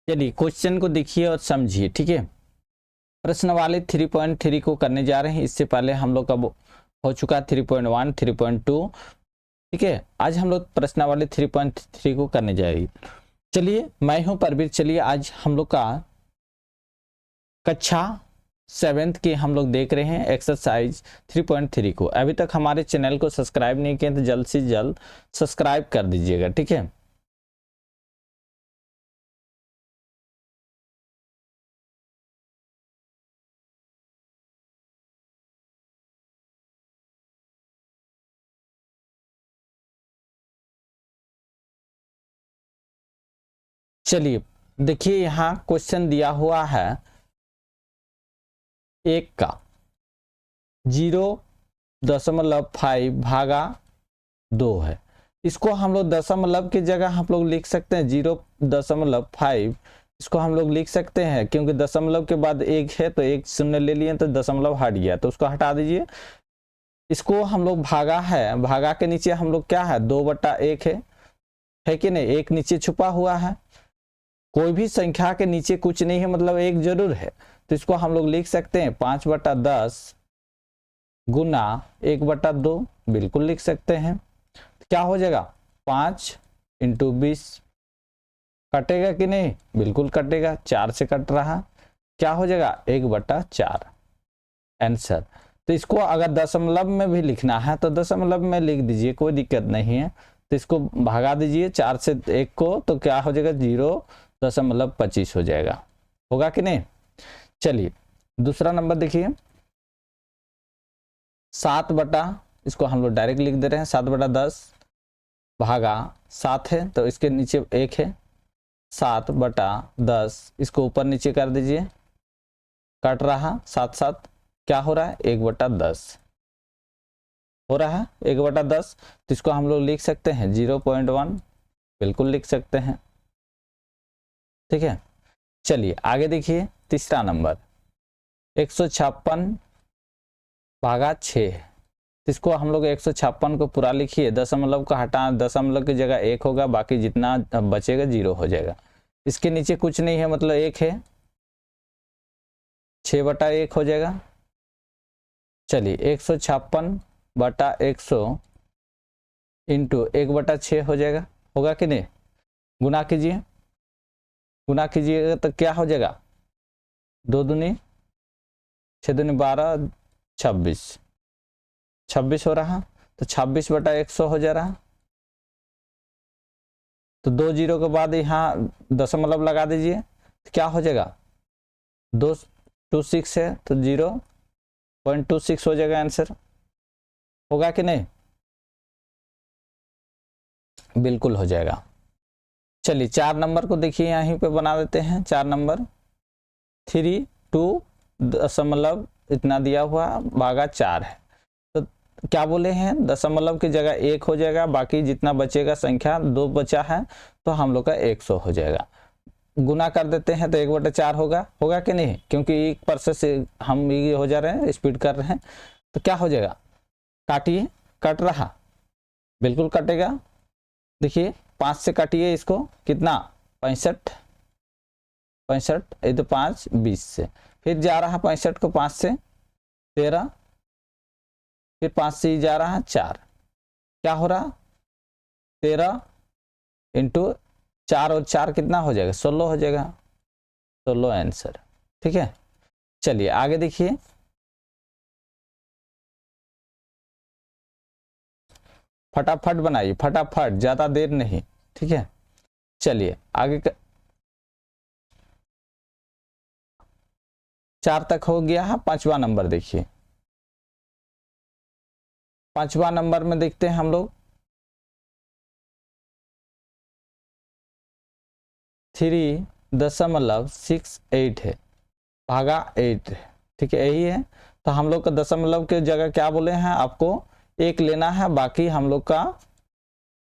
चलिए क्वेश्चन को देखिए और समझिए, ठीक है। प्रश्न वाले 3.3 को करने जा रहे हैं। इससे पहले हम लोग का हो चुका 3.1, 3.2, ठीक है। आज हम लोग प्रश्न वाले 3.3 को करने जा रही है। चलिए मैं हूं परवीर। चलिए आज हम लोग का कक्षा 7th की हम लोग देख रहे हैं एक्सरसाइज 3.3 को। अभी तक हमारे चैनल को सब्सक्राइब नहीं किया तो जल्द से जल्द सब्सक्राइब कर दीजिएगा, ठीक है। चलिए देखिए यहाँ क्वेश्चन दिया हुआ है एक का 0.5 भागा 2 है। इसको हम लोग दशमलव की जगह हम लोग लिख सकते हैं 0.5। इसको हम लोग लिख सकते हैं क्योंकि दशमलव के बाद एक है तो एक शून्य ले लिए तो दशमलव हट गया, तो उसको हटा दीजिए। इसको हम लोग भागा है, भागा के नीचे हम लोग क्या है 2/1 है कि नहीं। एक नीचे छुपा हुआ है, कोई भी संख्या के नीचे कुछ नहीं है मतलब एक जरूर है, तो इसको हम लोग लिख सकते हैं 5/10 गुना 1/2, बिल्कुल लिख सकते हैं। क्या हो जाएगा 5 × 20, कटेगा कि नहीं, बिल्कुल कटेगा, 4 से कट रहा, क्या हो जाएगा 1/4 आंसर। तो इसको अगर दशमलव में भी लिखना है तो दशमलव में लिख दीजिए, कोई दिक्कत नहीं है। तो इसको भागा दीजिए 4 से 1 को, तो क्या हो जाएगा 0.25 हो जाएगा, होगा कि नहीं। चलिए दूसरा नंबर देखिए 7 इसको हम लोग डायरेक्ट लिख दे रहे हैं 7/10 भागा 7 है तो इसके नीचे 1 है, 7/10 इसको ऊपर नीचे कर दीजिए, कट रहा 7 क्या हो रहा है 1/10 हो रहा है 1/10। तो इसको हम लोग लिख सकते हैं 0.1, बिल्कुल लिख सकते हैं, ठीक है। चलिए आगे देखिए तीसरा नंबर 156 भागा 6। इसको हम लोग 156 को पूरा लिखिए, दशमलव का हटा, दशमलव की जगह 1 होगा, बाकी जितना बचेगा 0 हो जाएगा। इसके नीचे कुछ नहीं है मतलब 1 है, 6/1 हो जाएगा। चलिए 156/100 इंटू 1/6 हो जाएगा, होगा कि नहीं। गुना कीजिए, गुना कीजिएगा तो क्या हो जाएगा 2 दूनी 6 दूनी 12, 26 हो रहा, तो 26/100 हो जा रहा। तो 2 0 के बाद यहाँ दशमलव लगा दीजिए, तो क्या हो जाएगा 226 है तो 0.26 हो जाएगा आंसर, होगा कि नहीं, बिल्कुल हो जाएगा। चलिए 4 नंबर को देखिए यहीं पे बना देते हैं। 4 नंबर 3.2 दशमलव इतना दिया हुआ भागा 4 है, तो क्या बोले हैं दशमलव की जगह 1 हो जाएगा, बाकी जितना बचेगा संख्या 2 बचा है तो हम लोग का 100 हो जाएगा। गुना कर देते हैं तो 1/4 होगा, होगा कि नहीं, क्योंकि 1% से हम ये हो जा रहे हैं, स्पीड कर रहे हैं, तो क्या हो जाएगा काटिए, कट रहा, बिल्कुल कटेगा। देखिए 5 से काटिए इसको, कितना 65, ये तो 5 20 से, फिर जा रहा 65 को 5 से 13, फिर 5 से जा रहा 4, क्या हो रहा 13 इंटू 4 और 4 कितना हो जाएगा 16 हो जाएगा, 16 आंसर, ठीक है। चलिए आगे देखिए फटाफट बनाइए, फटाफट, ज्यादा देर नहीं, ठीक है। चलिए आगे 4 तक हो गया है। 5वां नंबर देखिए, 5वां नंबर में देखते हैं हम लोग 3.68 है भागा 8 है, ठीक है, यही है। तो हम लोग का दशमलव के जगह क्या बोले हैं आपको 1 लेना है, बाकी हम लोग का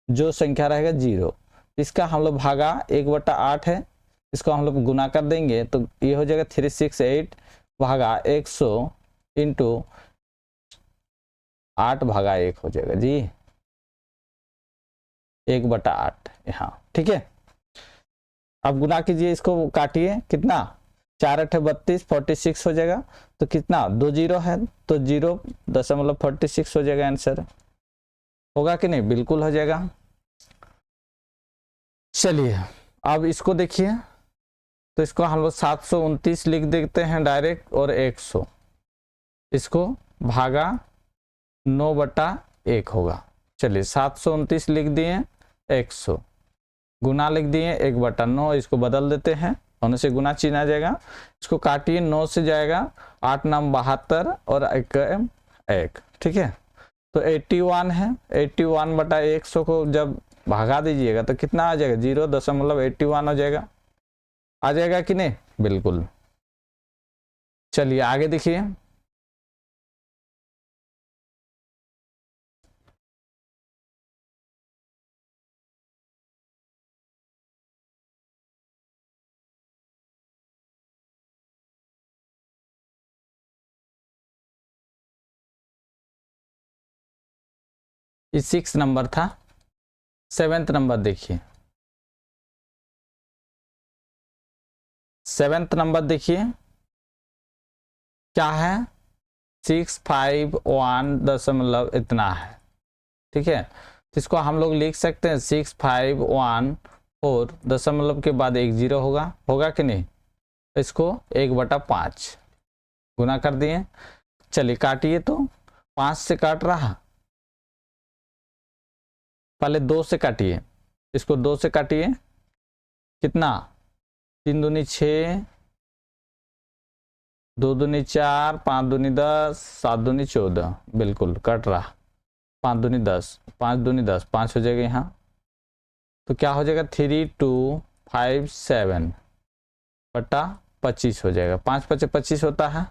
जो संख्या रहेगा 0, इसका हम लोग भागा 1/8 है, इसको हम लोग गुना कर देंगे तो ये हो जाएगा 368 भागा 100 इंटू 8/1 हो जाएगा जी, 1/8 यहाँ, ठीक है। अब गुना कीजिए, इसको काटिए, कितना 4×8 = 32, 46 हो जाएगा। तो कितना 2 जीरो है तो 0.46 हो जाएगा आंसर। होगा कि नहीं? बिल्कुल हो जाएगा। चलिए अब इसको देखिए, तो इसको हम लोग 729 लिख देते हैं डायरेक्ट, और 100 इसको भागा 9/1 होगा। चलिए 729 लिख दिए, 100 गुना लिख दिए 1/9, इसको बदल देते हैं, होने से गुना चिन्ह आ जाएगा। इसको काटिए, 9 से जाएगा 8 9 72 और 1, ठीक है। तो 81 है, 81/100 को जब भागा दीजिएगा तो कितना आ जाएगा? 0.81 हो जाएगा। आ जाएगा कि नहीं? बिल्कुल। चलिए आगे देखिए, ये 6 नंबर था। 7th नंबर देखिए, 7th नंबर देखिए क्या है? 651 दशमलव इतना है, ठीक है। तो इसको हम लोग लिख सकते हैं 651 और दशमलव के बाद 1 0 होगा, होगा कि नहीं? इसको 1/5 गुना कर दिए। चलिए काटिए, तो 5 से काट रहा, पहले 2 से काटिए, इसको 2 से काटिए, कितना 3 दूनी 6, 2 दूनी 4, 5 दूनी 10, 7 दूनी 14, बिल्कुल कट रहा। 5 दूनी 10, 5 दूनी 10, 5 हो जाएगा यहाँ। तो क्या हो जाएगा? 3257/25 हो जाएगा। 5 × 5 = 25 होता है।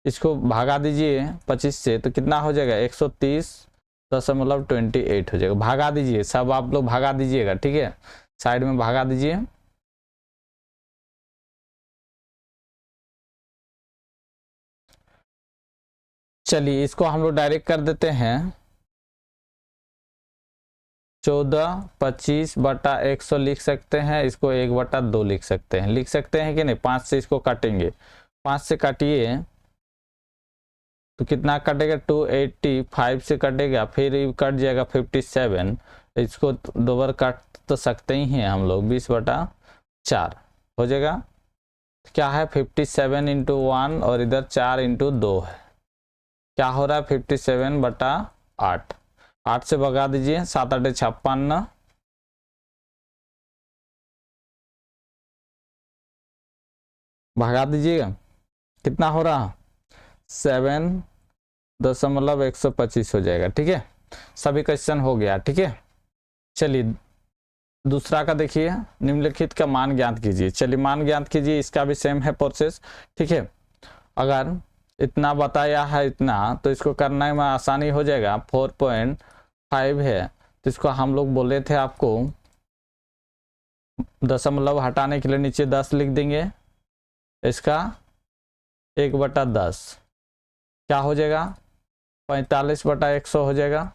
इसको भागा दीजिए 25 से, तो कितना हो जाएगा? 130.28 हो जाएगा। भागा दीजिए, सब आप लोग भागा दीजिएगा, ठीक है। साइड में भागा दीजिए। चलिए इसको हम लोग डायरेक्ट कर देते हैं, 14/25/100 लिख सकते हैं, इसको 1/2 लिख सकते हैं, लिख सकते हैं कि नहीं? 5 से इसको काटेंगे, 5 से काटिए तो कितना कटेगा? 285 से कटेगा, फिर कट जाएगा 57, इसको 2 बार काट तो सकते ही हैं हम लोग, 20/4 हो जाएगा। क्या है? 57 × 1 और इधर 4 × 2 है, क्या हो रहा है? 57/8। 8 से भगा दीजिए, 7 8 56, भगा दीजिएगा, कितना हो रहा? 7.125 हो जाएगा, ठीक है। सभी क्वेश्चन हो गया, ठीक है। चलिए दूसरा का देखिए, निम्नलिखित का मान ज्ञात कीजिए। चलिए मान ज्ञात कीजिए, इसका भी सेम है प्रोसेस, ठीक है। अगर इतना बताया है इतना, तो इसको करने में आसानी हो जाएगा। 4.5 है, तो इसको हम लोग बोले थे आपको दशमलव हटाने के लिए नीचे 10 लिख देंगे, इसका 1/10 क्या हो जाएगा? 45/100 हो जाएगा।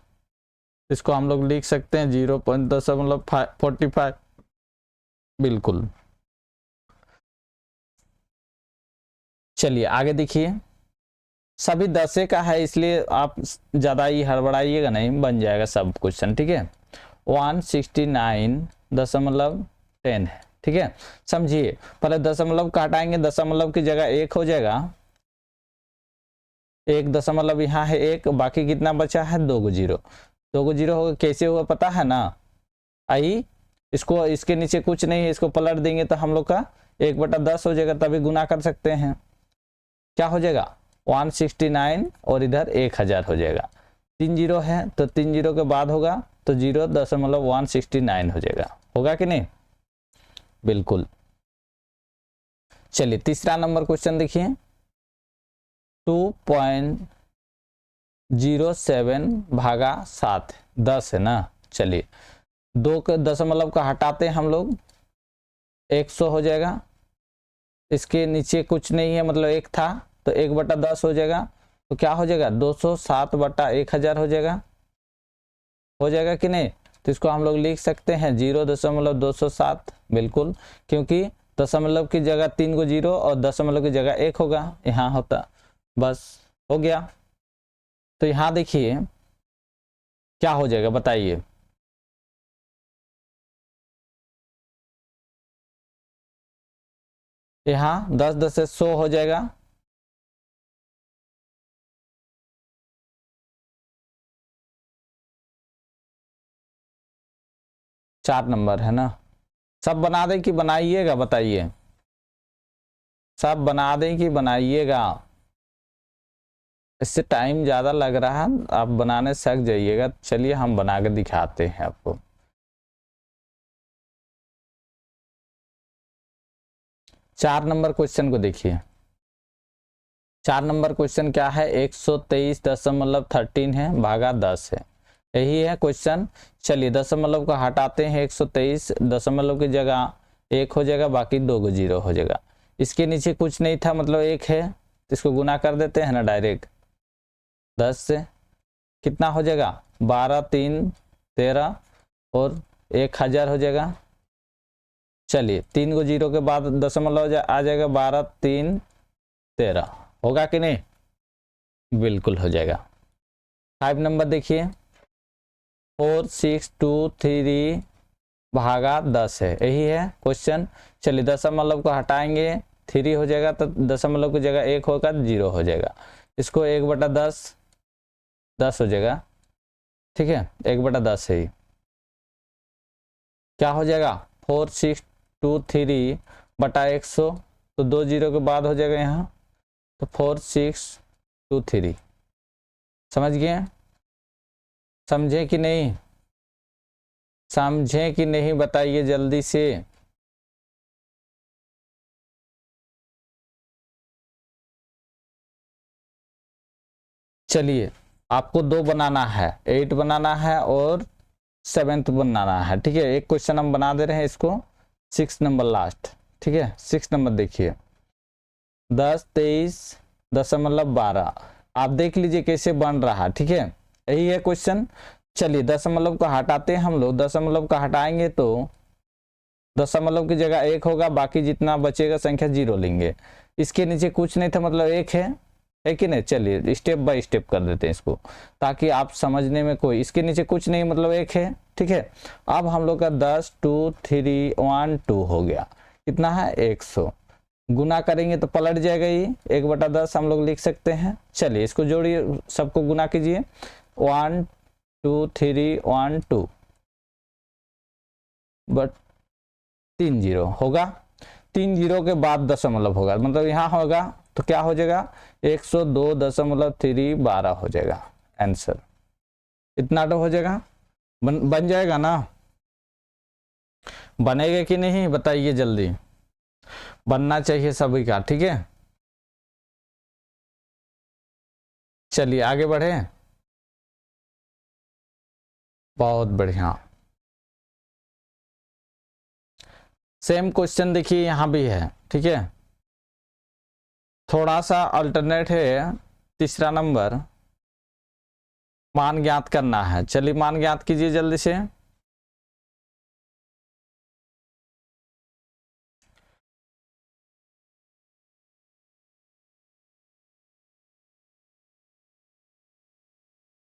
इसको हम लोग लिख सकते हैं 0.45, बिल्कुल। चलिए आगे देखिए, सभी 10 का है, इसलिए आप ज़्यादा ही हड़बड़ाइएगा नहीं, बन जाएगा सब क्वेश्चन, ठीक है। 169.10 है, ठीक है। समझिए, पहले दशमलव का हटाएंगे, दशमलव की जगह 1 हो जाएगा, 1 दशमलव यहाँ है 1, बाकी कितना बचा है? 2 0, 2 0 होगा। कैसे हुआ पता है ना? आई, इसको इसके नीचे कुछ नहीं है, इसको पलट देंगे तो हम लोग का 1/10 हो जाएगा, तभी गुना कर सकते हैं। क्या हो जाएगा? 169 और इधर 1000 हो जाएगा। 3 0 है, तो 3 0 के बाद होगा तो 0.169 हो जाएगा, होगा कि नहीं? बिल्कुल। चलिए तीसरा नंबर क्वेश्चन देखिए, 2.07/7, 10 है ना। चलिए 2 के दशमलव का हटाते हैं हम लोग, 100 हो जाएगा। इसके नीचे कुछ नहीं है, मतलब 1 था, तो 1/10 हो जाएगा, तो क्या हो जाएगा? 207/1000 हो जाएगा, हो जाएगा कि नहीं? तो इसको हम लोग लिख सकते हैं 0.207, बिल्कुल, क्योंकि दशमलव की जगह 3 को 0 और दशमलव की जगह 1 होगा, यहाँ होता, बस हो गया। तो यहाँ देखिए क्या हो जाएगा बताइए, यहाँ 10 10 से 100 हो जाएगा, 4 नंबर है ना। सब बना दें कि बनाइएगा बताइए, सब बना दें कि बनाइएगा, इससे टाइम ज़्यादा लग रहा है, आप बनाने सक जाइएगा। चलिए हम बना के दिखाते हैं आपको। चार नंबर क्वेश्चन को देखिए, 4 नंबर क्वेश्चन क्या है, 123.13 है भागा 10 है, यही है क्वेश्चन। चलिए दशमलव को हटाते हैं, 123 दशमलव की जगह 1 हो जाएगा, बाकी 2 को 0 हो जाएगा। इसके नीचे कुछ नहीं था, मतलब 1 है, तो इसको गुना कर देते हैं ना डायरेक्ट 10 से, कितना हो जाएगा 12 3 13 और 1000 हो जाएगा। चलिए 3 को 0 के बाद दशमलव आ जाएगा, 12 3 13, होगा कि नहीं, बिल्कुल हो जाएगा। 5 नंबर देखिए, 4623 भागा 10 है, यही है क्वेश्चन। चलिए दशमलव को हटाएंगे, 3 हो जाएगा, तो दशमलव की जगह 1 होगा, 0 हो जाएगा। इसको 1/10 10 हो जाएगा, ठीक है, 1/10 है, क्या हो जाएगा 4623 बटा 100, तो 2 0 के बाद हो जाएगा यहाँ, तो 4623, समझ गए, समझे कि नहीं, समझे कि नहीं बताइए जल्दी से। चलिए आपको 2 बनाना है, 8 बनाना है और 7th बनाना है, ठीक है। एक क्वेश्चन हम बना दे रहे हैं, इसको 6 नंबर लास्ट, ठीक है। 6 नंबर देखिए, 10 23.12, आप देख लीजिए कैसे बन रहा है, ठीक है, यही है क्वेश्चन। चलिए दशमलव को हटाते हैं हम लोग, दशमलव का हटाएंगे तो दशमलव की जगह 1 होगा, बाकी जितना बचेगा संख्या 0 लेंगे। इसके नीचे कुछ नहीं था, मतलब 1 है कि नहीं। चलिए स्टेप बाय स्टेप कर देते हैं इसको, ताकि आप समझने में कोई, इसके नीचे कुछ नहीं, मतलब 1 है, ठीक है। अब हम लोग का 10 2 3 1 2 हो गया, कितना है 100, गुना करेंगे तो पलट जाएगा, ये 1/10 हम लोग लिख सकते हैं। चलिए इसको जोड़िए, सबको गुना कीजिए, 1 2 3 1 2 बट 3 0 होगा, 3 0 के बाद दशमलव होगा, मतलब यहाँ होगा तो क्या हो जाएगा 102.312 हो जाएगा आंसर, इतना तो हो जाएगा, बन जाएगा ना, बनेगा कि नहीं बताइए जल्दी, बनना चाहिए सभी का, ठीक है। चलिए आगे बढ़े, बहुत बढ़िया। सेम क्वेश्चन देखिए यहाँ भी है, ठीक है, थोड़ा सा अल्टरनेट है। तीसरा नंबर, मान ज्ञात करना है। चलिए मान ज्ञात कीजिए जल्दी से,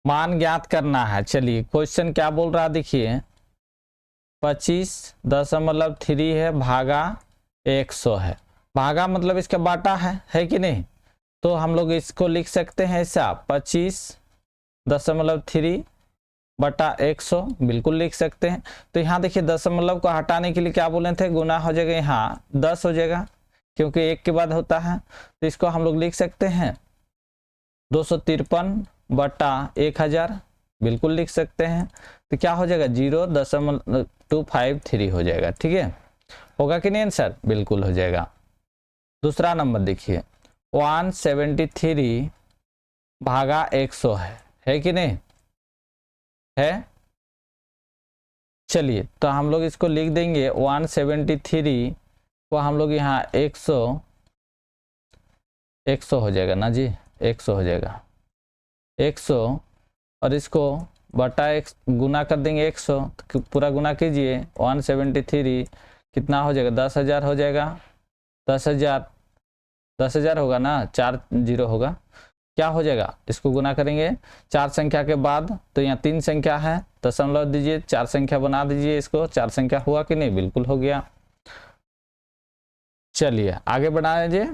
मान ज्ञात करना है। चलिए क्वेश्चन क्या बोल रहा है देखिए, 25.3 है भागा 100 है, भागा मतलब इसका बाटा है कि नहीं, तो हम लोग इसको लिख सकते हैं ऐसा 25.3 बटा 100, बिल्कुल लिख सकते हैं। तो यहाँ देखिए दशमलव को हटाने के लिए क्या बोले थे, गुना हो जाएगा, यहाँ 10 हो जाएगा, क्योंकि 1 के बाद होता है, तो इसको हम लोग लिख सकते हैं 253 बटा 1000, बिल्कुल लिख सकते हैं। तो क्या हो जाएगा 0.253 हो जाएगा, ठीक है, होगा कि नहीं आंसर, बिल्कुल हो जाएगा। दूसरा नंबर देखिए, 173 भागा 100 है कि नहीं, है। चलिए तो हम लोग इसको लिख देंगे 173 को हम लोग यहाँ 100 हो जाएगा ना जी, 100 हो जाएगा 100, और इसको बटा x गुना कर देंगे 100, तो पूरा गुना कीजिए 173 कितना हो जाएगा 10,000 हो जाएगा। 10,000 होगा ना, 4 जीरो होगा, क्या हो जाएगा इसको गुना करेंगे 4 संख्या के बाद, तो यहाँ 3 संख्या है, दशमलव दीजिए 4 संख्या बना दीजिए इसको। 4 संख्या हुआ कि नहीं, बिल्कुल हो गया। चलिए आगे बढ़ा लीजिए।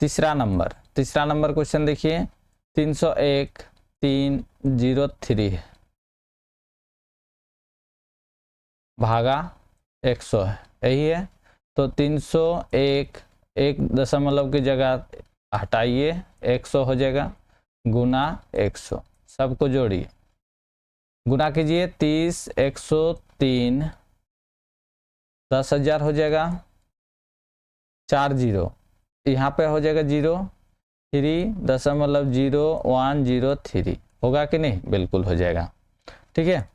तीसरा नंबर क्वेश्चन देखिए 301 303 भागा 100 है, यही है। तो 301 एक दशमलव की जगह हटाइए 100 हो जाएगा, गुना 100, सबको जोड़िए, गुना कीजिए 30 103 10,000 हो जाएगा, 4 जीरो यहाँ पे हो जाएगा 3.0103 होगा कि नहीं, बिल्कुल हो जाएगा। ठीक है,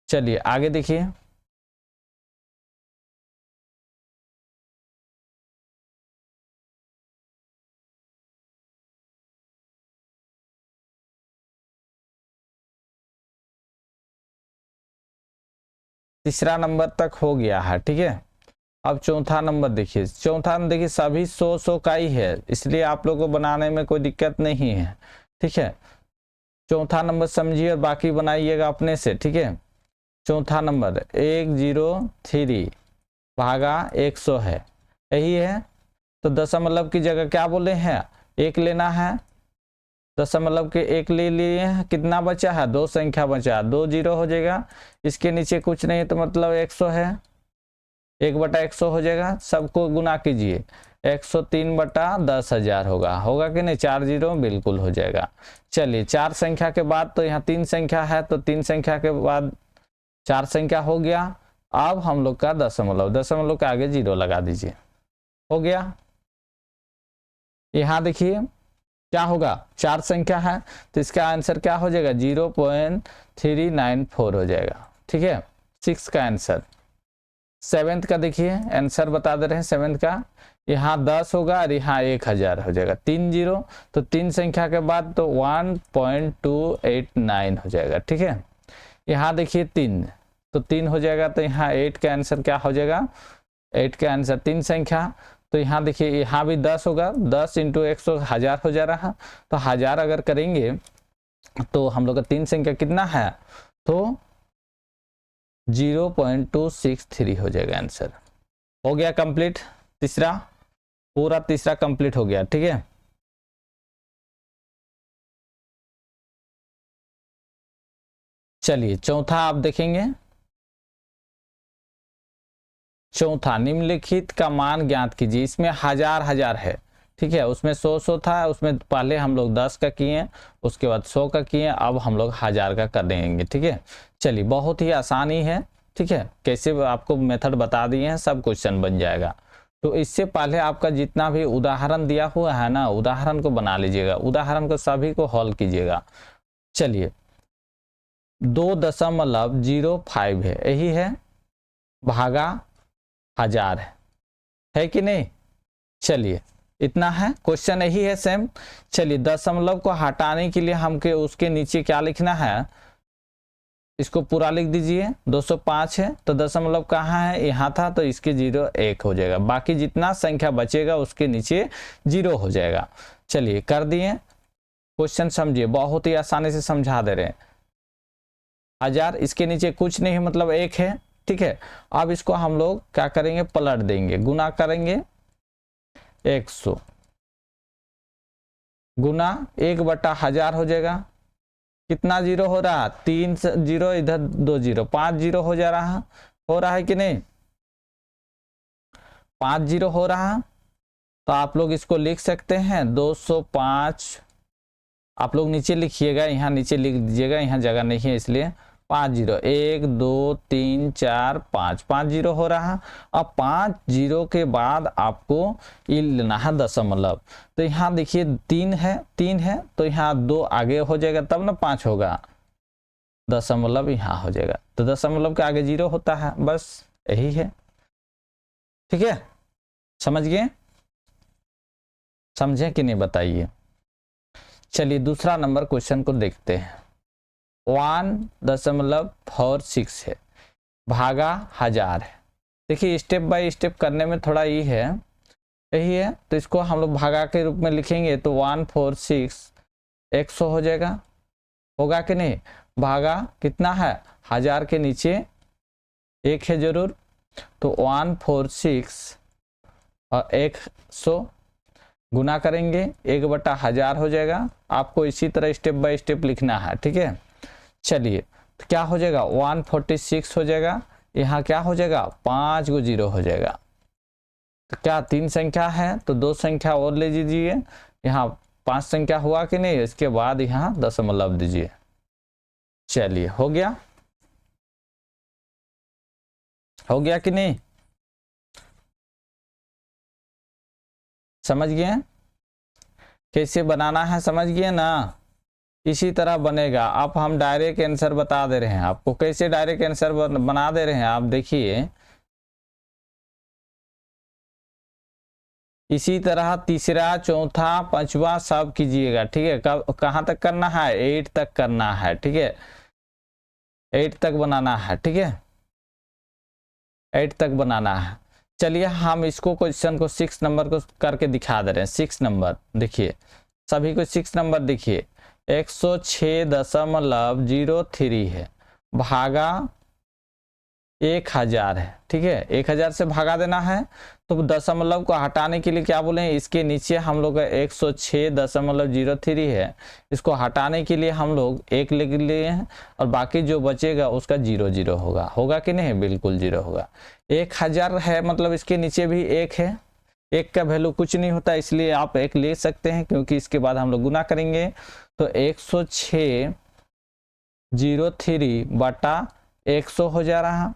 चलिए आगे देखिए। तीसरा नंबर तक हो गया है, ठीक है। अब चौथा नंबर देखिए, चौथा नंबर देखिए सभी 100 का ही है, इसलिए आप लोगों को बनाने में कोई दिक्कत नहीं है। ठीक है, चौथा नंबर समझिए और बाकी बनाइएगा अपने से। ठीक है, चौथा नंबर 103 भागा 100 है, यही है। तो दशमलव की जगह क्या बोले हैं, 1 लेना है, दशमलव के 1 ले लिए हैं, कितना बचा है 2 संख्या बचा, 2 जीरो हो जाएगा, इसके नीचे कुछ नहीं तो मतलब 100 है, 1/100 हो जाएगा, सबको गुना कीजिए 103/10,000 होगा कि नहीं, 4 जीरो बिल्कुल हो जाएगा। चलिए 4 संख्या के बाद तो यहाँ 3 संख्या है, तो 3 संख्या के बाद 4 संख्या हो गया। अब हम लोग का दशमलव के आगे जीरो लगा दीजिए, हो गया। यहाँ देखिए क्या होगा, 4 संख्या है तो इसका आंसर क्या हो जाएगा 0.394 हो जाएगा। ठीक है, 6 का आंसर। 7th का देखिए आंसर बता दे रहे हैं, 7th का यहाँ 10 होगा और यहाँ 1000 हो जाएगा, 3 जीरो, तो 3 संख्या के बाद तो 1.289 हो जाएगा। ठीक है, यहाँ देखिए 3, तो 3 हो जाएगा, तो यहाँ 8 का आंसर क्या हो जाएगा, 8 का आंसर 3 संख्या, तो यहाँ देखिए यहाँ भी 10 होगा, 10 × 100 1000 हो जा रहा, तो 1000 अगर करेंगे तो हम लोग का 3 संख्या कितना है, तो 0.263 हो जाएगा आंसर। हो गया कंप्लीट, तीसरा पूरा तीसरा कंप्लीट हो गया। ठीक है, चलिए चौथा आप देखेंगे। चौथा निम्नलिखित का मान ज्ञात कीजिए, इसमें हजार है। ठीक है, उसमें 100 था, उसमें पहले हम लोग 10 का किए, उसके बाद 100 का किए, अब हम लोग 1000 का कर देंगे। ठीक है, चलिए बहुत ही आसानी है। ठीक है, कैसे आपको मेथड बता दिए हैं, सब क्वेश्चन बन जाएगा। तो इससे पहले आपका जितना भी उदाहरण दिया हुआ है ना, उदाहरण को बना लीजिएगा, उदाहरण को सभी को हल कीजिएगा। चलिए 2.05 है, यही है, भागा 1000 है कि नहीं। चलिए इतना है, क्वेश्चन यही है सेम। चलिए दशमलव को हटाने के लिए हमके उसके नीचे क्या लिखना है, इसको पूरा लिख दीजिए। 205 है तो दशमलव कहाँ है, यहाँ था, तो इसके 0 1 हो जाएगा, बाकी जितना संख्या बचेगा उसके नीचे 0 हो जाएगा। चलिए कर दिए, क्वेश्चन समझिए, बहुत ही आसानी से समझा दे रहे हैं। 1000 इसके नीचे कुछ नहीं मतलब 1 है। ठीक है, अब इसको हम लोग क्या करेंगे, पलट देंगे, गुना करेंगे 100, गुना 1/1000 हो जाएगा, कितना जीरो हो रहा, 3 जीरो, इधर 2 जीरो, 5 जीरो हो जा रहा, हो रहा है कि नहीं, 5 जीरो हो रहा। तो आप लोग इसको लिख सकते हैं 205, आप लोग नीचे लिखिएगा, यहाँ नीचे लिख दीजिएगा, यहाँ जगह नहीं है इसलिए 5 जीरो, 1 2 3 4 5, 5 जीरो हो रहा। अब 5 जीरो के बाद आपको ये लेना है दशमलव, तो यहाँ देखिए 3 है तो यहाँ 2 आगे हो जाएगा, तब ना 5 होगा, दशमलव यहाँ हो जाएगा, तो दशमलव के आगे 0 होता है, बस यही है। ठीक है, समझ गए, समझे कि नहीं बताइए। चलिए दूसरा नंबर क्वेश्चन को देखते हैं। 1.46 है, भागा 1000 है। देखिए स्टेप बाय स्टेप करने में थोड़ा यही है, तो इसको हम लोग भागा के रूप में लिखेंगे तो 146 100 हो जाएगा, होगा कि नहीं। भागा कितना है, 1000 के नीचे 1 है जरूर, तो 146 और 100 गुना करेंगे 1/1000 हो जाएगा। आपको इसी तरह स्टेप बाय स्टेप लिखना है, ठीक है। चलिए तो क्या हो जाएगा, 146 हो जाएगा, यहाँ क्या हो जाएगा 5 गो 0 हो जाएगा। तो क्या 3 संख्या है तो 2 संख्या और ले लीजिए, यहाँ 5 संख्या हुआ कि नहीं, इसके बाद यहाँ दशमलव दीजिए। चलिए हो गया कि नहीं, समझ गए कैसे बनाना है, समझ गए ना। इसी तरह बनेगा। अब हम डायरेक्ट आंसर बता दे रहे हैं आपको, कैसे डायरेक्ट आंसर बना दे रहे हैं आप देखिए। इसी तरह तीसरा चौथा पांचवा सब कीजिएगा, ठीक है। कहाँ तक करना है, 8 तक करना है, ठीक है। 8 तक बनाना है, ठीक है, 8 तक बनाना है। चलिए हम इसको क्वेश्चन को 6 नंबर को करके दिखा दे रहे हैं। 6 नंबर देखिए, सभी को 6 नंबर देखिए, 106.03 है, भागा 1000 है, ठीक है। 1000 से भागा देना है, तो दशमलव को हटाने के लिए क्या बोले, इसके नीचे हम लोग 106.03 है, इसको हटाने के लिए हम लोग 1 लिख लिए हैं, और बाकी जो बचेगा उसका 0 होगा कि नहीं, बिल्कुल 0 होगा। 1000 है मतलब इसके नीचे भी 1 है, 1 का वैल्यू कुछ नहीं होता, इसलिए आप 1 ले सकते हैं, क्योंकि इसके बाद हम लोग गुना करेंगे तो 106.03 बटा 100 हो जा रहा,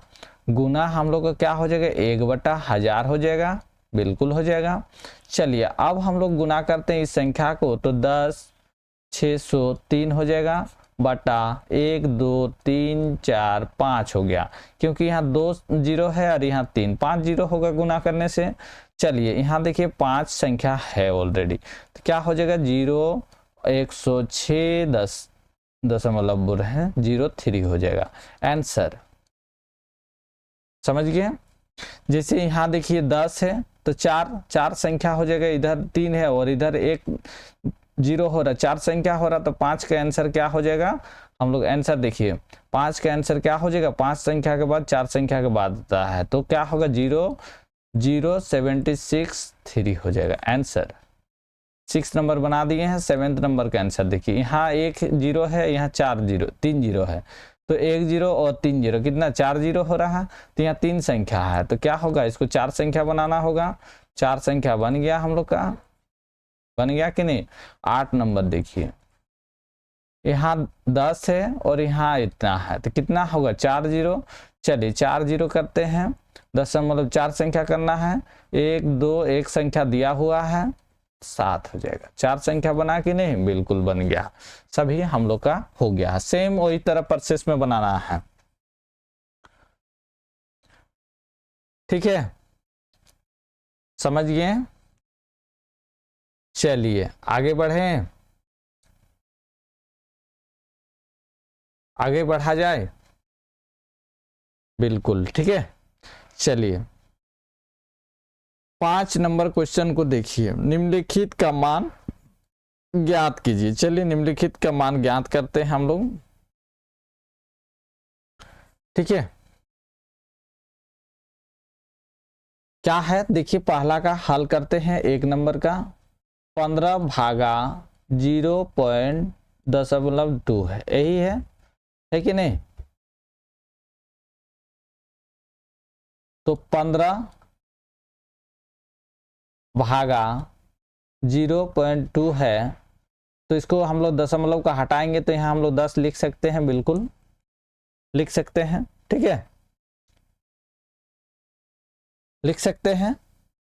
गुना हम लोग का क्या हो जाएगा 1/1000 हो जाएगा, बिल्कुल हो जाएगा। चलिए अब हम लोग गुना करते हैं इस संख्या को, तो 10,603 हो जाएगा, बटा 1 2 3 4 5 हो गया, क्योंकि यहाँ 2 0 है और यहाँ 3, 5 0 होगा गुना करने से। चलिए यहाँ देखिए 5 संख्या है ऑलरेडी, तो क्या हो जाएगा 0 106 0.03 हो जाएगा आंसर, समझ गए। जैसे यहाँ देखिए 10 है तो 4 संख्या हो जाएगा, इधर 3 है और इधर 1 0 हो रहा, 4 संख्या हो रहा, तो 5 का आंसर क्या हो जाएगा, हम लोग आंसर देखिए 5 का आंसर क्या हो जाएगा, 5 संख्या के बाद 4 संख्या के बाद आता है, तो क्या होगा 0.076 हो जाएगा आंसर। 6 नंबर बना दिए हैं। 7th नंबर का आंसर देखिए, यहाँ 1 0 है, यहाँ 3 0 है, तो 1 0 और 3 0 कितना 4 0 हो रहा है, तो यहाँ 3 संख्या है, तो क्या होगा इसको 4 संख्या बनाना होगा। 4 संख्या बन गया हम लोग का, बन गया कि नहीं। 8 नंबर देखिए, यहाँ 10 है और यहाँ इतना है, तो कितना होगा 4 0। चलिए 4 0 करते हैं, दशमलव 4 संख्या करना है, 1 2 1 संख्या दिया हुआ है, 7 हो जाएगा। 4 संख्या बना कि नहीं, बिल्कुल बन गया, सभी हम लोग का हो गया। सेम वही तरह प्रोसेस में बनाना है, ठीक है, समझ गए। चलिए आगे बढ़ें, आगे बढ़ा जाए, बिल्कुल ठीक है। चलिए 5 नंबर क्वेश्चन को देखिए, निम्नलिखित का मान ज्ञात कीजिए। चलिए निम्नलिखित का मान ज्ञात करते हैं हम लोग, ठीक है। क्या है देखिए, पहला का हल करते हैं, 1 नंबर का 15 भागा 0.02 है, यही है कि नहीं। तो 15 भागा 0.2 है, तो इसको हम लोग दशमलव का हटाएंगे तो यहाँ हम लोग 10 लिख सकते हैं, बिल्कुल लिख सकते हैं, ठीक है, लिख सकते हैं।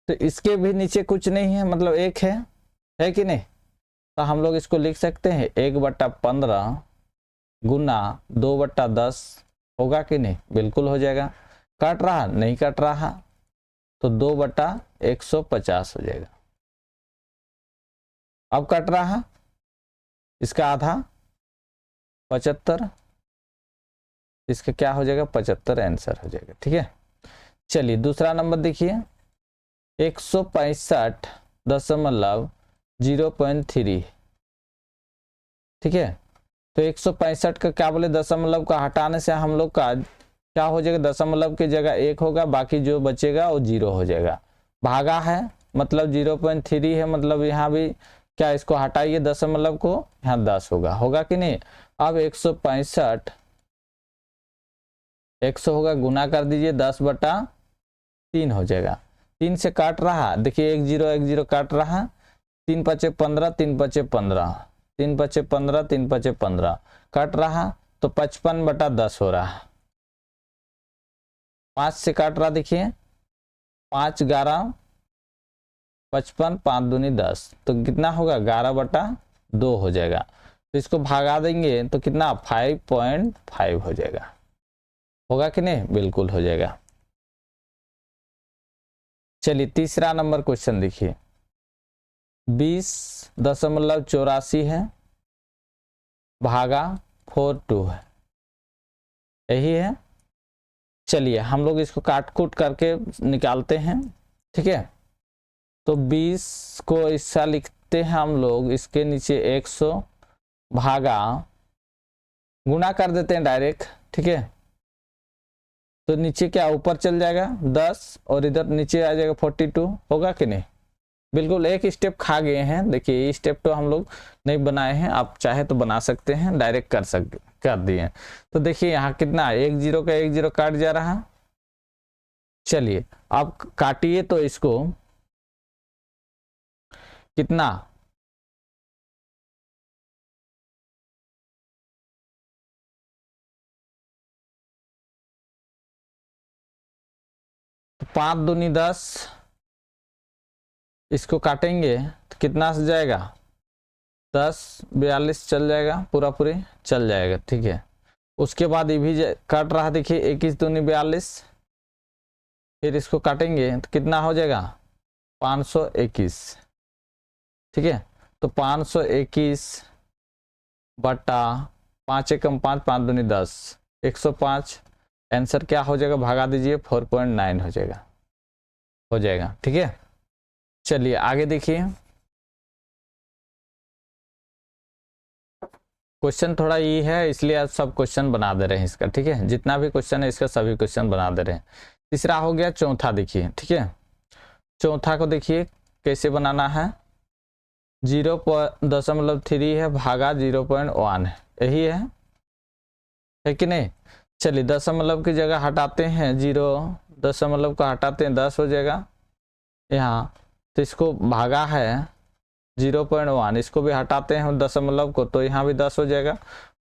तो इसके भी नीचे कुछ नहीं है, मतलब 1 है कि नहीं, तो हम लोग इसको लिख सकते हैं 1/15 गुना 2/10 होगा कि नहीं, बिल्कुल हो जाएगा। कट रहा, नहीं कट रहा, तो 2/150 हो जाएगा। अब कट रहा, इसका आधा 75, इसका क्या हो जाएगा 75 आंसर हो जाएगा। ठीक है, चलिए दूसरा नंबर देखिए 165.03। ठीक है, तो 165 का क्या बोले दशमलव का हटाने से हम लोग का क्या हो जाएगा, दशमलव की जगह 1 होगा, बाकी जो बचेगा वो 0 हो जाएगा। भागा है मतलब 0.3 है, मतलब यहाँ भी क्या, इसको हटाइए दशमलव को, यहाँ 10 होगा कि नहीं। अब 165 100 होगा, गुना कर दीजिए 10/3 हो जाएगा। 3 से काट रहा, देखिए 1 0 काट रहा, 3 5 15, 3 5 15, 3 5 15, 3 5 15 काट रहा, तो 55/10 हो रहा। 5 से काट रहा, देखिए 5 11 55, 5 दूनी 10, तो कितना होगा 11/2 हो जाएगा। तो इसको भागा देंगे तो कितना 5.5 हो जाएगा। होगा कि नहीं, बिल्कुल हो जाएगा। चलिए तीसरा नंबर क्वेश्चन देखिए 20.84 है, भागा 42 है, यही है। चलिए हम लोग इसको काट कूट करके निकालते हैं। ठीक है, तो 20 को ऐसा लिखते हैं हम लोग, इसके नीचे 100 भागा, गुना कर देते हैं डायरेक्ट। ठीक है, तो नीचे क्या ऊपर चल जाएगा 10 और इधर नीचे आ जाएगा 42, होगा कि नहीं। बिल्कुल एक स्टेप खा गए हैं। देखिए ये स्टेप तो हम लोग नहीं बनाए हैं, आप चाहे तो बना सकते हैं, डायरेक्ट कर दिए। तो देखिए यहाँ कितना 1 0 का 1 0 काट जा रहा। चलिए अब काटिए तो इसको कितना 5 दूनी 10, इसको काटेंगे तो कितना से जाएगा 10 42 चल जाएगा, पूरा पूरी चल जाएगा। ठीक है, उसके बाद ये भी काट रहा, देखिए 21 दूनी 42, फिर इसको काटेंगे तो कितना हो जाएगा 521। ठीक है, तो 521/5 एकम 5, 5 दूनी 10, 105 आंसर क्या हो जाएगा, भागा दीजिए 4.9 हो जाएगा। ठीक है, चलिए आगे देखिए। क्वेश्चन थोड़ा ये है इसलिए आज सब क्वेश्चन बना दे रहे हैं इसका। ठीक है, जितना भी क्वेश्चन है इसका सभी क्वेश्चन बना दे रहे हैं। तीसरा हो गया, चौथा देखिए। ठीक है, चौथा को देखिए कैसे बनाना है। 0.3 है, भागा 0.1 है, यही है कि नहीं। चलिए दशमलव की जगह हटाते हैं 0, दशमलव का हटाते हैं 10 हो जाएगा यहाँ। तो इसको भागा है 0.1, इसको भी हटाते हैं दशमलव को, तो यहाँ भी 10 हो जाएगा।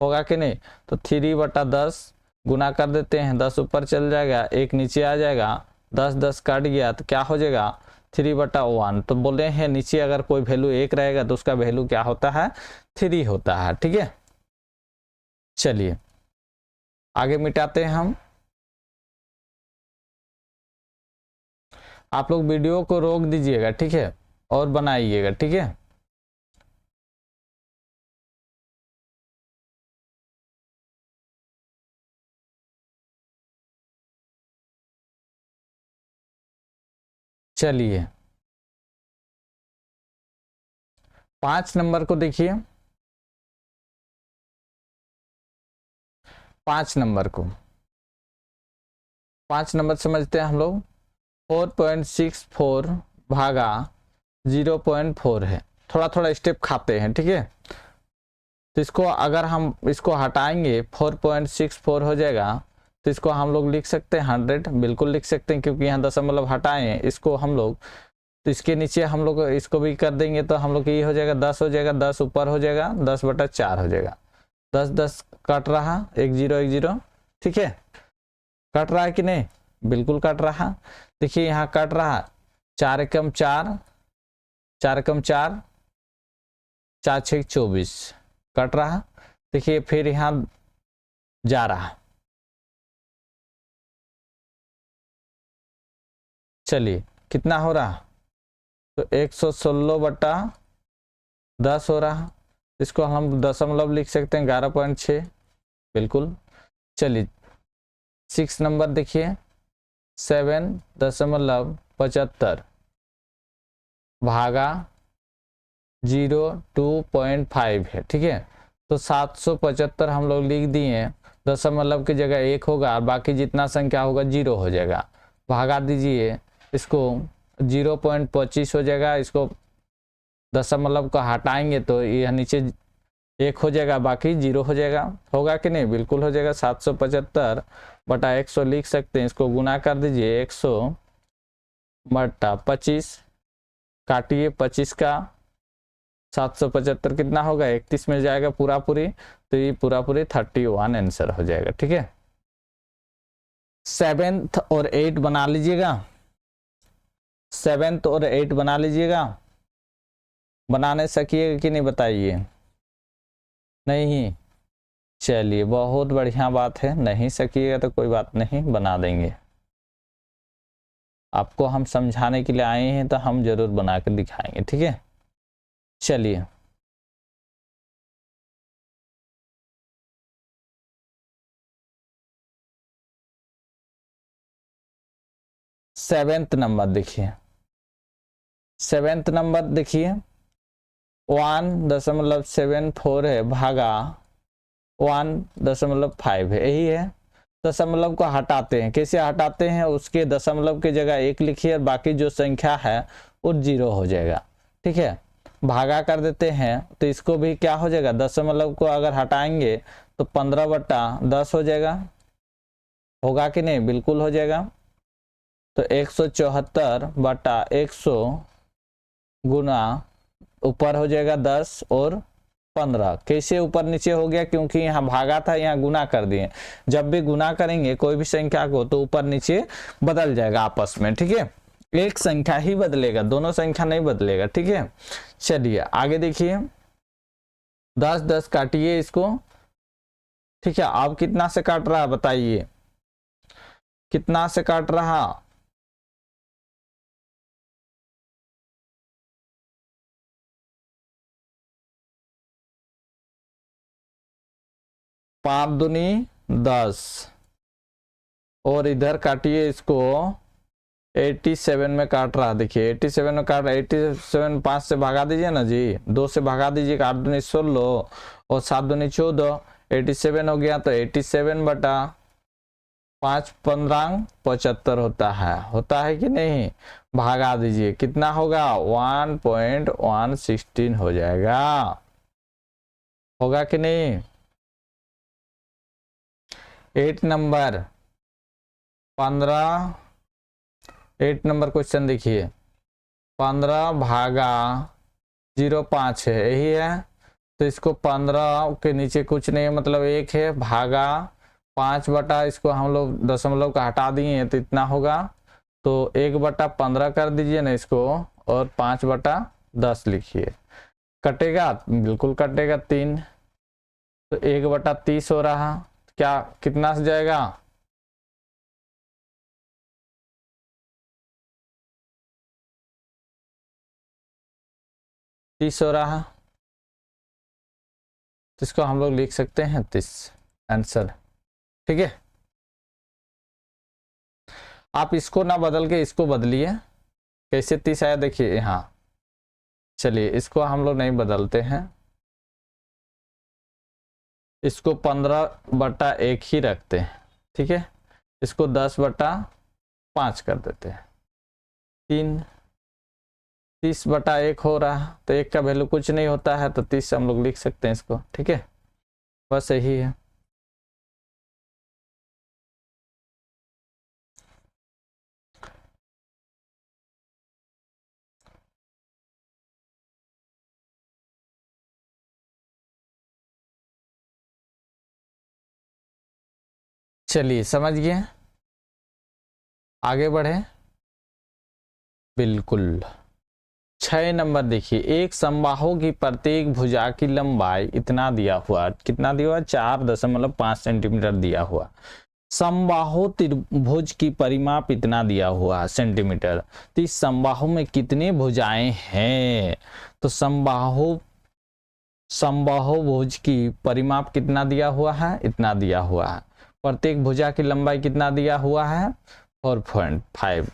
होगा कि नहीं, तो 3/10 गुना कर देते हैं, 10 ऊपर चल जाएगा, 1 नीचे आ जाएगा, 10 10 काट गया तो क्या हो जाएगा 3/1। तो बोले हैं नीचे अगर कोई वैल्यू 1 रहेगा तो उसका वैल्यू क्या होता है 3 होता है। ठीक है, चलिए आगे मिटाते हैं हम। आप लोग वीडियो को रोक दीजिएगा, ठीक है, और बनाइएगा। ठीक है, चलिए 5 नंबर को देखिए। 5 नंबर को 5 नंबर समझते हैं हम लोग। 4.64 भागा 0.4 है, थोड़ा थोड़ा स्टेप खाते हैं। ठीक है, तो इसको अगर हम इसको हटाएंगे 4.64 हो जाएगा, तो इसको हम लोग लिख सकते हैं 100, बिल्कुल लिख सकते हैं, क्योंकि यहाँ दशमलव हटाएं इसको हम लोग, तो इसके नीचे हम लोग इसको भी कर देंगे तो हम लोग ये हो जाएगा 10 हो जाएगा, 10 ऊपर हो जाएगा, 10/4 हो जाएगा। 10 10 कट रहा, 1 0 1 0। ठीक है, कट रहा है कि नहीं, बिल्कुल कट रहा। देखिए यहाँ कट रहा 4 एकम 4, 4 एकम 4, 4 6 24 कट रहा। देखिए फिर यहाँ जा रहा, चलिए कितना हो रहा, तो 116/10 हो रहा। इसको हम दशमलव लिख सकते हैं 11.6, बिल्कुल। चलिए 6 नंबर देखिए, 7.75 भागा 0.2.5 है, ठीक है। तो 775 हम लोग लिख दिए, दशमलव की जगह 1 होगा और बाकी जितना संख्या होगा 0 हो जाएगा। भागा दीजिए इसको, 0.25 हो जाएगा। इसको दशमलव को हटाएंगे तो यह नीचे 1 हो जाएगा, बाकी 0 हो जाएगा। होगा कि नहीं? बिल्कुल हो जाएगा। 775 बटा 100 लिख सकते हैं। इसको गुना कर दीजिए, 100 बटा 25, काटिए 25 का 775 कितना होगा? 31 में जाएगा पूरा पूरी, तो ये पूरा पूरी 31 आंसर हो जाएगा, ठीक है। 7th और 8 बना लीजिएगा, 7th और 8 बना लीजिएगा। बनाने सकिएगा कि नहीं बताइए? नहीं, चलिए बहुत बढ़िया बात है। नहीं सकिएगा तो कोई बात नहीं, बना देंगे। आपको हम समझाने के लिए आए हैं तो हम जरूर बना कर दिखाएंगे, ठीक है। चलिए सेवेंथ नंबर देखिए, 7th नंबर देखिए, 1.74 है भागा 1.5 है, यही है। दशमलव को हटाते हैं। कैसे हटाते हैं? उसके दशमलव की जगह 1 लिखिए और बाकी जो संख्या है वो 0 हो जाएगा, ठीक है। भागा कर देते हैं तो इसको भी क्या हो जाएगा? दशमलव को अगर हटाएंगे तो 15/10 हो जाएगा। होगा कि नहीं? बिल्कुल हो जाएगा। तो 174/100 गुना ऊपर हो जाएगा 10 और 15। कैसे ऊपर नीचे हो गया? क्योंकि यहाँ भागा था, यहाँ गुना कर दिए। जब भी गुना करेंगे कोई भी संख्या को तो ऊपर नीचे बदल जाएगा आपस में, ठीक है। एक संख्या ही बदलेगा, दोनों संख्या नहीं बदलेगा, ठीक है। चलिए आगे देखिए, 10 काटिए इसको, ठीक है। अब कितना से काट रहा है बताइए? कितना से काट रहा? 5 दूनी 10 और इधर काटिए इसको 87 में काट रहा। देखिए 87 में काट रहा। 87 5 से भागा दीजिए ना जी, 2 से भागा दीजिए, 8 दूनी 16 और 7 दूनी 14, 87 हो गया। तो 87 बटा 5 15 75 होता है कि नहीं? भागा दीजिए, कितना होगा? 1.116 हो जाएगा। होगा कि नहीं? 8 नंबर 8 नंबर क्वेश्चन देखिए, 15 भागा 0.5 है, यही है। तो इसको 15 के नीचे कुछ नहीं है, मतलब 1 है, भागा 5 बटा, इसको हम लोग दशमलव का हटा दिए तो इतना होगा। तो 1/15 कर दीजिए ना इसको, और 5/10 लिखिए। कटेगा? बिल्कुल कटेगा। 3 तो 1/30 हो रहा। क्या कितना से जाएगा? 30 हो रहा। तो इसको हम लोग लिख सकते हैं 30 आंसर, ठीक है। आप इसको ना बदल के इसको बदलिए। कैसे 30 आया देखिए यहाँ। चलिए इसको हम लोग नहीं बदलते हैं, इसको 15/1 ही रखते हैं, ठीक है। इसको 10/5 कर देते हैं। 3 30/1 हो रहा। तो 1 का वैल्यू कुछ नहीं होता है, तो 30 से हम लोग लिख सकते हैं इसको, ठीक है। बस यही है। चलिए समझ गए, आगे बढ़े। बिल्कुल। 6 नंबर देखिए, एक समबाहु की प्रत्येक भुजा की लंबाई इतना दिया हुआ, कितना दिया हुआ? 4.5 सेंटीमीटर दिया हुआ। समबाहु त्रिभुज की परिमाप इतना दिया हुआ सेंटीमीटर। तो इस समबाहु में कितने भुजाएं हैं? तो समबाहु समबाहुभुज की परिमाप कितना दिया हुआ है, इतना दिया हुआ है। प्रत्येक भुजा की लंबाई कितना दिया हुआ है, 4.5।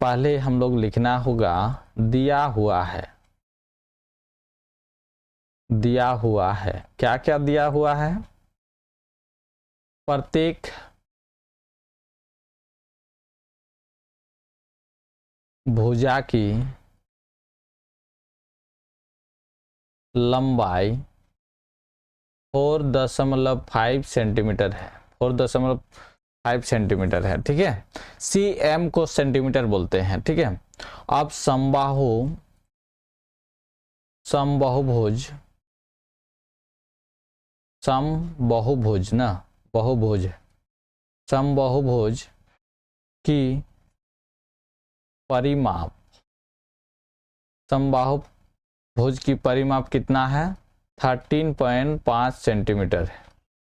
पहले हम लोग लिखना होगा दिया हुआ है, दिया हुआ है, क्या क्या दिया हुआ है, प्रत्येक भुजा की लंबाई 4.5 सेंटीमीटर है, 4.5 सेंटीमीटर है। ठीक है, cm को सेंटीमीटर बोलते हैं। ठीक है, अब समबाहुभुज समबाहुभुज की परिमाप, समबाहुभुज की परिमाप कितना है, 13.5 सेंटीमीटर है।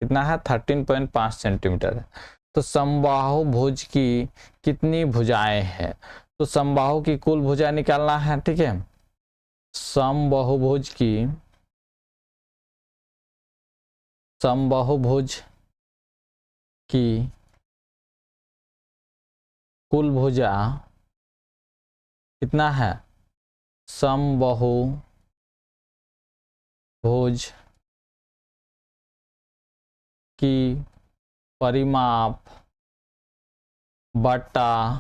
कितना है, 13.5 सेंटीमीटर है। तो समबाहुभुज की कितनी भुजाएं हैं, तो समबाहु की कुल भुजा निकालना है। ठीक है, समबाहुभुज की कुल भुजा कितना है, समबाहुभुज की परिमाप बटा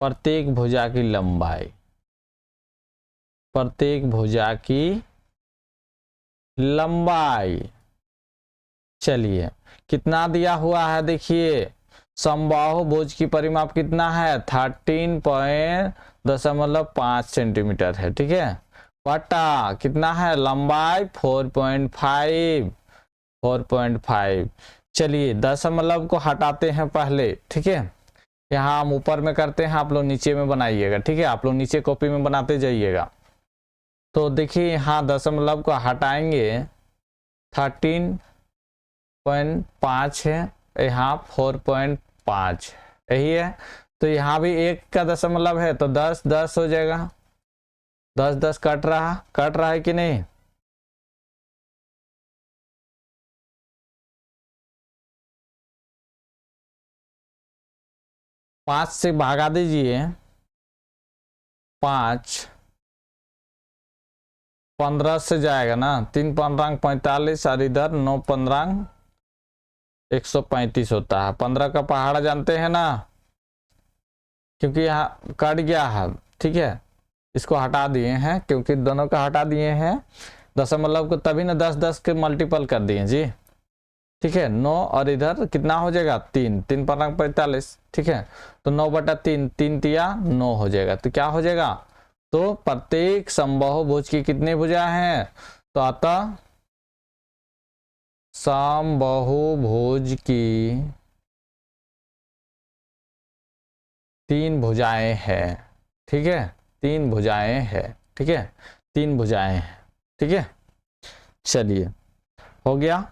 प्रत्येक भुजा की लंबाई, प्रत्येक भुजा की लंबाई। चलिए कितना दिया हुआ है, देखिए समबाहुभुज की परिमाप कितना है, 13.5 सेंटीमीटर है। ठीक है, बटा कितना है, लंबाई 4.5। चलिए दशमलव को हटाते हैं पहले। ठीक है, यहाँ हम ऊपर में करते हैं, आप लोग नीचे में बनाइएगा। ठीक है, आप लोग नीचे कॉपी में बनाते जाइएगा। तो देखिए यहाँ दशमलव को हटाएंगे, 13.5 है, यहाँ 4.5 यही है। तो यहाँ भी एक का दशमलव है तो 10 हो जाएगा, 10 कट रहा है कि नहीं। पांच से भागा दीजिए, 5 15 से जाएगा ना, 3 15 45 और इधर 9 15 135 होता है। 15 का पहाड़ा जानते हैं ना, क्योंकि यहाँ कट गया है। ठीक है, इसको हटा दिए हैं, क्योंकि दोनों का हटा दिए हैं दशमलव को, तभी ना 10 के मल्टीपल कर दिए जी। ठीक है, 9 और इधर कितना हो जाएगा, 3 15 45। ठीक है, तो 9/3, 3 तिया 9 हो जाएगा। तो क्या हो जाएगा, तो प्रत्येक समबाहुभुज की कितनी भुजा हैं, तो अतः समबाहुभुज की 3 भुजाएं हैं। ठीक है, 3 भुजाएं हैं। ठीक है, 3 भुजाएं हैं। ठीक है, चलिए हो गया।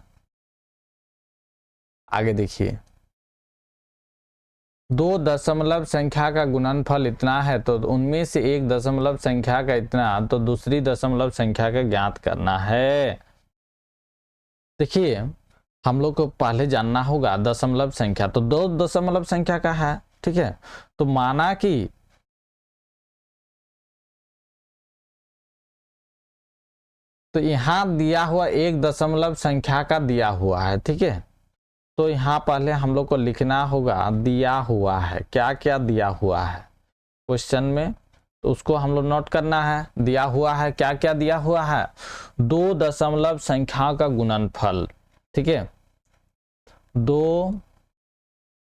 आगे देखिए, 2 दशमलव संख्या का गुणनफल इतना है, तो उनमें से एक दशमलव संख्या का इतना, तो दूसरी दशमलव संख्या का ज्ञात करना है। देखिए हम लोग को पहले जानना होगा दशमलव संख्या, तो 2 दशमलव संख्या का है। ठीक है, तो माना कि तो यहां दिया हुआ एक दशमलव संख्या का दिया हुआ है। ठीक है, तो यहां पहले हम लोग को लिखना होगा दिया हुआ है, क्या क्या दिया हुआ है क्वेश्चन में, तो उसको हम लोग नोट करना है। दिया हुआ है, क्या क्या दिया हुआ है, 2 दशमलव संख्याओं का गुणनफल। ठीक है, 2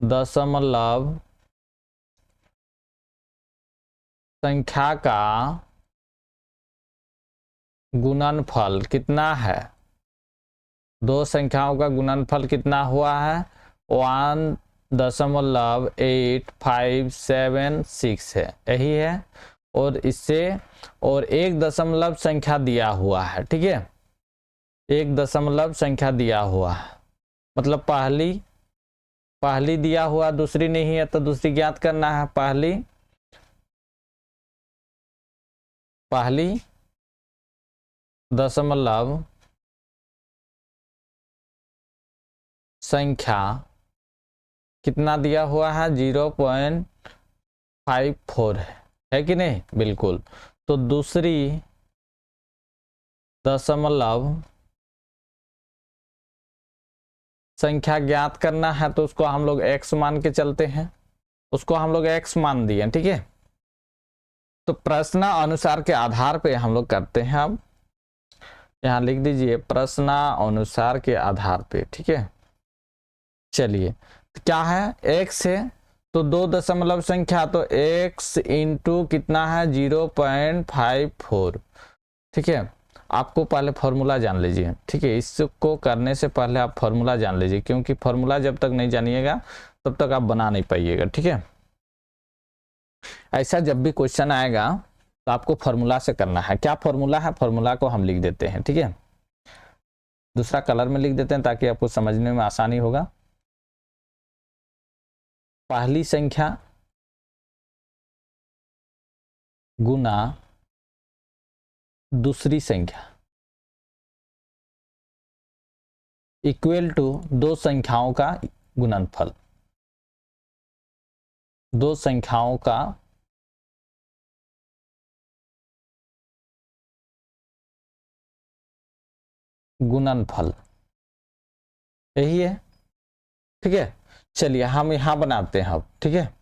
दशमलव संख्या का गुणनफल कितना है, 2 संख्याओं का गुणनफल कितना हुआ है, 1.8576 है, यही है। और इससे और एक दशमलव संख्या दिया हुआ है। ठीक है, एक दशमलव संख्या दिया हुआ है, मतलब पहली दिया हुआ, दूसरी नहीं है तो दूसरी ज्ञात करना है। पहली दशमलव संख्या कितना दिया हुआ है 0.54 है कि नहीं, बिल्कुल। तो दूसरी दशमलव संख्या ज्ञात करना है तो उसको हम लोग x मान के चलते हैं, उसको हम लोग x मान दिए, ठीक है। तो प्रश्न अनुसार के आधार पे हम लोग करते हैं। अब यहां लिख दीजिए प्रश्न अनुसार के आधार पे, ठीक है। चलिए क्या है, x है तो दो दशमलव संख्या, तो x इंटू कितना है 0.54, ठीक है। आपको पहले फॉर्मूला जान लीजिए, ठीक है। इसको करने से पहले आप फॉर्मूला जान लीजिए, क्योंकि फॉर्मूला जब तक नहीं जानिएगा तब तक आप बना नहीं पाइएगा, ठीक है। ऐसा जब भी क्वेश्चन आएगा तो आपको फॉर्मूला से करना है। क्या फॉर्मूला है, फॉर्मूला को हम लिख देते हैं, ठीक है। दूसरा कलर में लिख देते हैं ताकि आपको समझने में आसानी होगा। पहली संख्या गुना दूसरी संख्या इक्वल टू दो संख्याओं का गुणनफल, दो संख्याओं का गुणनफल, यही है, ठीक है। चलिए हम यहां बनाते हैं अब, ठीक है।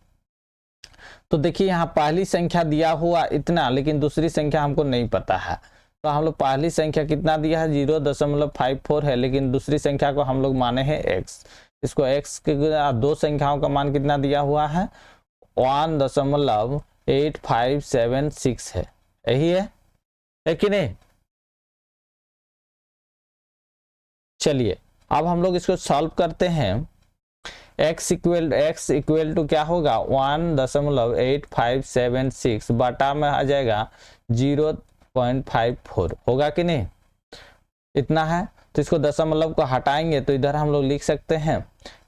तो देखिए यहाँ पहली संख्या दिया हुआ इतना, लेकिन दूसरी संख्या हमको नहीं पता है। तो हम लोग पहली संख्या कितना दिया है 0.54 है, लेकिन दूसरी संख्या को हम लोग माने हैं x। इसको x के दो संख्याओं का मान कितना दिया हुआ है 1.8576 है, यही है कि नहीं। चलिए अब हम लोग इसको सॉल्व करते हैं। x इक्वल टू क्या होगा 1.8576 बटा में आ जाएगा 0.54, होगा कि नहीं, इतना है। तो इसको दशमलव को हटाएंगे तो इधर हम लोग लिख सकते हैं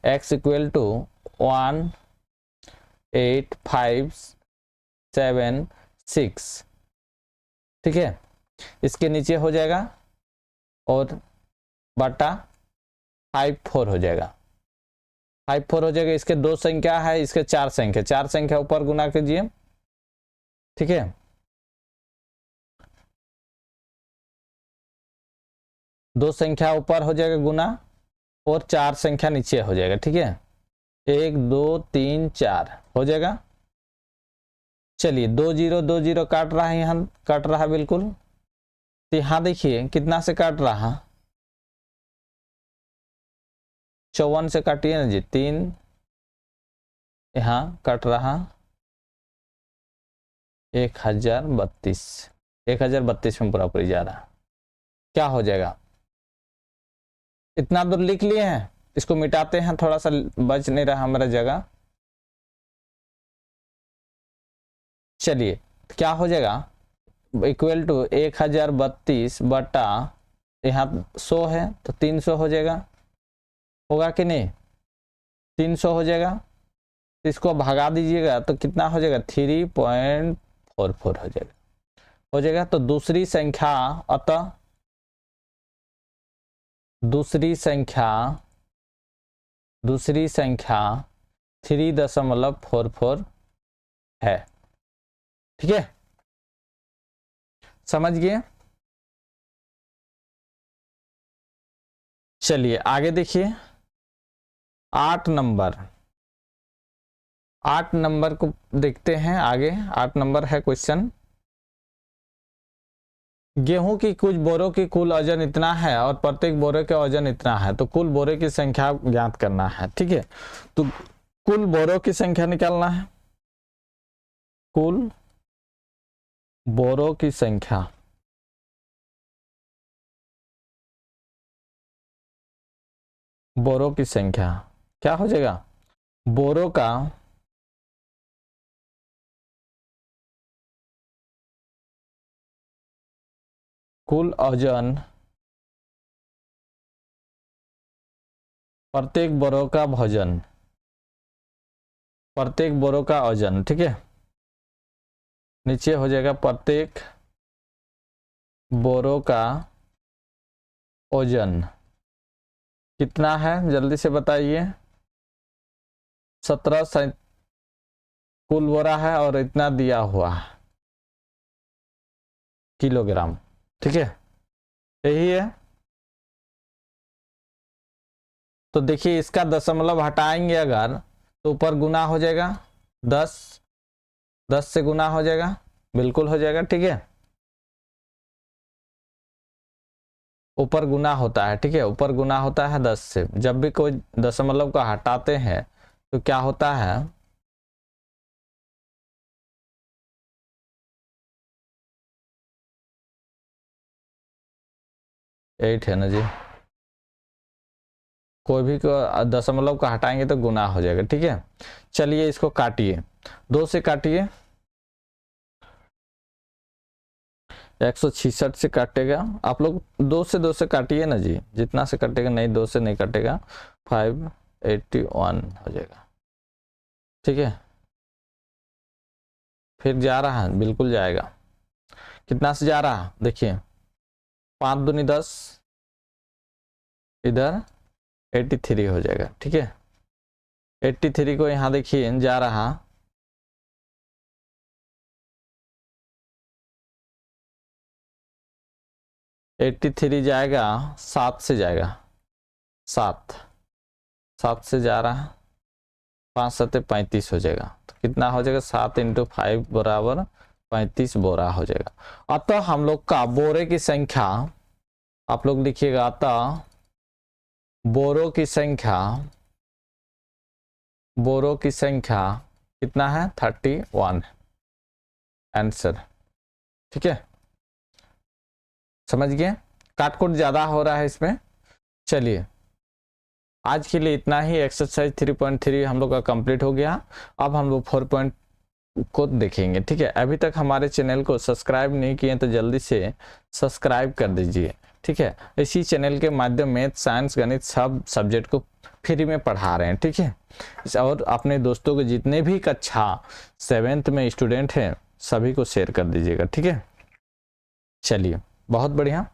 x इक्वल टू 1.8576, ठीक है। इसके नीचे हो जाएगा और बटा 54 हो जाएगा, 54 हो जाएगा। इसके दो संख्या है, इसके चार संख्या ऊपर गुना कीजिए, ठीक है। दो संख्या ऊपर हो जाएगा गुना और चार संख्या नीचे हो जाएगा, ठीक है। 1 2 3 4 हो जाएगा। चलिए 2 0 काट रहा है, यहाँ काट रहा है बिल्कुल। तो यहाँ देखिए कितना से काट रहा, 54 से काटिए ना जी, 3 यहाँ कट रहा 1032 में पूरा पूरी जा रहा, क्या हो जाएगा, इतना दूर लिख लिए हैं। इसको मिटाते हैं, थोड़ा सा बच नहीं रहा हमारा जगह। चलिए क्या हो जाएगा इक्वल टू 1032 बटा यहाँ 100 है तो 300 हो जाएगा, होगा कि नहीं, 300 हो जाएगा। तो इसको भगा दीजिएगा तो कितना हो जाएगा 3.44 हो जाएगा। तो दूसरी संख्या, अतः दूसरी संख्या 3.44 है, ठीक है, समझ गए। चलिए आगे देखिए 8 नंबर को देखते हैं आगे। 8 नंबर है क्वेश्चन, गेहूं की कुछ बोरों की कुल वजन इतना है और प्रत्येक बोरे का वजन इतना है, तो कुल बोरे की संख्या ज्ञात करना है, ठीक है। तो कुल बोरों की संख्या निकालना है, कुल बोरों की संख्या, बोरों की संख्या क्या हो जाएगा, बोरों का कुल वजन प्रत्येक बोरों का वजन, प्रत्येक बोरों का वजन, ठीक है। नीचे हो जाएगा प्रत्येक बोरों का ओजन कितना है जल्दी से बताइए। 17 कुल बोरा है और इतना दिया हुआ है किलोग्राम, ठीक है, यही है। तो देखिए इसका दशमलव हटाएंगे अगर तो ऊपर गुना हो जाएगा, 10 से गुना हो जाएगा, बिल्कुल हो जाएगा, ठीक है, ऊपर गुना होता है, ठीक है, ऊपर गुना होता है 10 से। जब भी कोई दशमलव का हटाते हैं तो क्या होता है, 8 है ना जी, कोई भी दशमलव का हटाएंगे तो गुना हो जाएगा, ठीक है। चलिए इसको काटिए, 2 से काटिए, 166 से काटेगा, आप लोग 2 से काटिए ना जी, जितना से कटेगा, नहीं 2 से नहीं कटेगा, 581 हो जाएगा, ठीक है। फिर जा रहा है, बिल्कुल जाएगा, कितना से जा रहा है देखिए, 5 दूनी 10, इधर 83 हो जाएगा, ठीक है। 83 को यहाँ देखिए जा रहा, एट्टी थ्री जाएगा 7 से जाएगा, 7 से जा रहा, 5 7 35 हो जाएगा, तो कितना हो जाएगा, 7 × 5 बराबर 35 बोरा हो जाएगा। अतः हम लोग का बोरे की संख्या, आप लोग लिखिएगा, अतः बोरों की संख्या कितना है, 31 आंसर, ठीक है, समझ गए। काटकोट ज्यादा हो रहा है इसमें। चलिए आज के लिए इतना ही, एक्सरसाइज 3.3 हम लोग का कंप्लीट हो गया। अब हम लोग 4 को देखेंगे, ठीक है। अभी तक हमारे चैनल को सब्सक्राइब नहीं किए तो जल्दी से सब्सक्राइब कर दीजिए, ठीक है। इसी चैनल के माध्यम मैथ, साइंस, गणित सब सब्जेक्ट को फ्री में पढ़ा रहे हैं, ठीक है। और अपने दोस्तों के जितने भी कक्षा 7th में स्टूडेंट हैं सभी को शेयर कर दीजिएगा, ठीक है। चलिए बहुत बढ़िया।